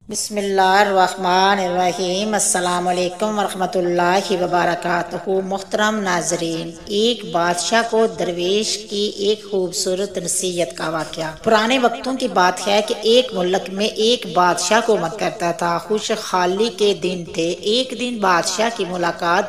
بسم اللہ الرحمن الرحیم۔ السلام علیکم ورحمۃ اللہ وبرکاتہ۔ محترم ناظرین، ایک بادشاہ کو درویش کی ایک خوبصورت نصیحت کا واقعہ۔ پرانے وقتوں کی بات ہے کہ ایک ملک میں ایک بادشاہ حکومت کرتا تھا۔ خوشحالی کے دن تھے۔ ایک دن بادشاہ کی ملاقات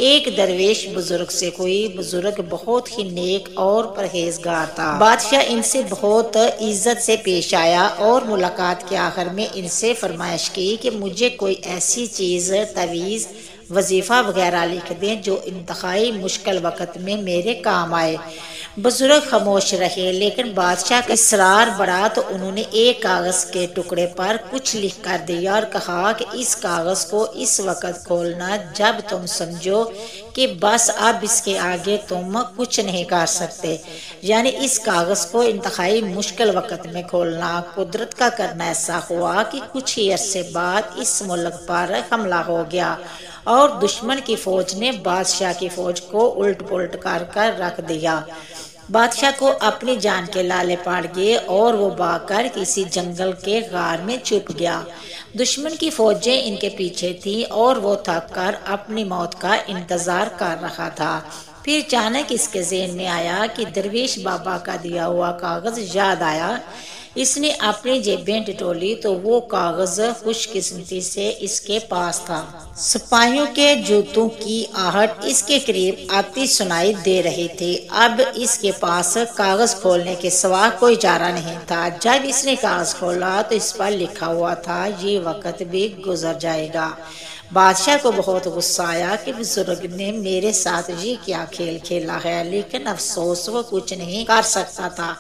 ایک درویش بزرگ سے ہوئی۔ بزرگ بہت ہی نیک اور پرہیزگار تھا۔ بادشاہ ان سے بہت عزت سے پیش آیا اور ملاقات کے آخر میں ان سے فرمائش کی کہ مجھے کوئی ایسی چیز، تعویذ، وظیفہ وغیرہ لکھ دیں جو انتہائی مشکل وقت میں میرے کام آئے۔ بزرگ خاموش رہے، لیکن بادشاہ کا اصرار بڑھا تو انہوں نے ایک کاغذ کے ٹکڑے پر کچھ لکھ کر دیا اور کہا کہ اس کاغذ کو اس وقت کھولنا جب تم سمجھو کہ بس اب اس کے آگے تم کچھ نہیں کر سکتے، یعنی اس کاغذ کو انتہائی مشکل وقت میں کھولنا۔ قدرت کا کرنا ایسا ہوا کہ کچھ ہی عرصے بعد اس ملک پر حملہ ہو گیا اور دشمن کی فوج نے بادشاہ کی فوج کو الٹ پلٹ کر رکھ دیا۔ بادشاہ کو اپنی جان کے لالے پڑ گئے اور وہ بھاگ کر کسی جنگل کے غار میں چھپ گیا۔ دشمن کی فوجیں ان کے پیچھے تھیں اور وہ تھک کر اپنی موت کا انتظار کر رہا تھا۔ پھر اچانک اس کے ذہن میں آیا کہ درویش بابا کا دیا ہوا کاغذ یاد آیا۔ اس نے اپنی جیبیں ٹٹولی تو وہ کاغذ خوش قسمتی سے اس کے پاس تھا۔ سپاہیوں کے جوتوں کی آہٹ اس کے قریب آتی سنائی دے رہی تھی۔ اب اس کے پاس کاغذ کھولنے کے سوا کوئی چارہ نہیں تھا۔ جب اس نے کاغذ کھولا تو اس پر لکھا ہوا تھا، یہ وقت بھی گزر جائے گا۔ بادشاہ کو بہت غصہ آیا کہ بزرگ نے میرے ساتھ یہ کیا کھیل کھیلا ہے، لیکن افسوس وہ کچھ نہیں کر سکتا تھا۔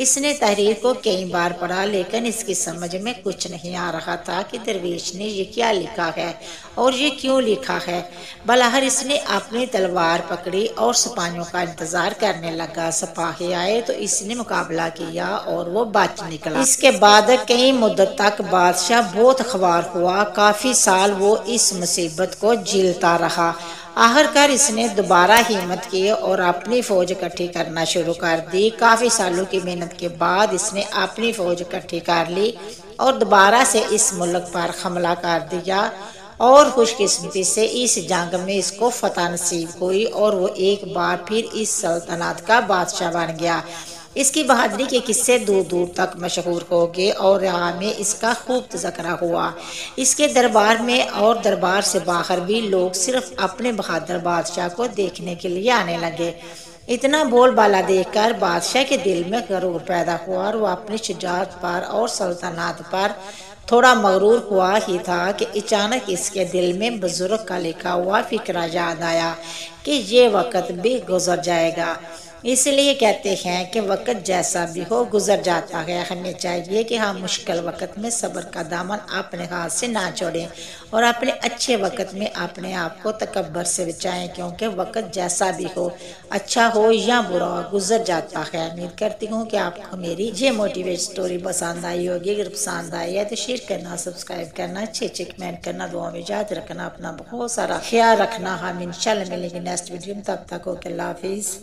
اس نے تحریر کو کئی بار پڑھا، لیکن اس کی سمجھ میں کچھ نہیں آ رہا تھا کہ درویش نے یہ کیا لکھا ہے اور یہ کیوں لکھا ہے۔ بالآخر اس نے اپنی تلوار پکڑی اور سپاہیوں کا انتظار کرنے لگا۔ سپاہی آئے تو اس نے مقابلہ کیا اور وہ بچ نکلا۔ اس کے بعد کئی مدت تک بادشاہ بہت خوار ہوا۔ کافی سال وہ اس مصیبت کو جھیلتا رہا۔ آخر کار اس نے دوبارہ ہمت کی اور اپنی فوج اکٹھی کرنا شروع کر دی۔ کافی سالوں کی محنت کے بعد اس نے اپنی فوج اکٹھی کر لی اور دوبارہ سے اس ملک پر حملہ کر دیا اور خوش قسمتی سے اس جنگ میں اس کو فتح نصیب ہوئی اور وہ ایک بار پھر اس سلطنت کا بادشاہ بن گیا۔ اس کی بہادری کے قصے دور دور تک مشہور ہو گئے اور یہاں میں اس کا خوب تذکرہ ہوا۔ اس کے دربار میں اور دربار سے باہر بھی لوگ صرف اپنے بہادر بادشاہ کو دیکھنے کے لیے آنے لگے۔ اتنا بول بالا دیکھ کر بادشاہ کے دل میں غرور پیدا ہوا اور وہ اپنی شجاعت پر اور سلطنت پر تھوڑا مغرور ہوا ہی تھا کہ اچانک اس کے دل میں بزرگ کا لکھا ہوا فقرہ یاد آیا کہ یہ وقت بھی گزر جائے گا۔ اس لیے کہتے ہیں کہ وقت جیسا بھی ہو گزر جاتا ہے۔ ہمیں چاہیے کہ ہم مشکل وقت میں صبر کا دامن اپنے ہاتھ سے نہ چھوڑیں اور اپنے اچھے وقت میں اپنے آپ کو تکبر سے بچائیں، کیونکہ وقت جیسا بھی ہو، اچھا ہو یا برا ہو، گزر جاتا ہے۔ امید کرتی ہوں کہ آپ کو میری یہ موٹیویٹ سٹوری پسند آئی ہوگی۔ اگر پسند آئی ہے تو شیئر کرنا، سبسکرائب کرنا، اچھے کمنٹ کرنا، دعا میں یاد رکھنا، اپنا بہت سارا خیال رکھنا۔ ہم انشاءاللہ ملیں گے نیکسٹ ویڈیو میں، تب تک اوکے، اللہ حافظ۔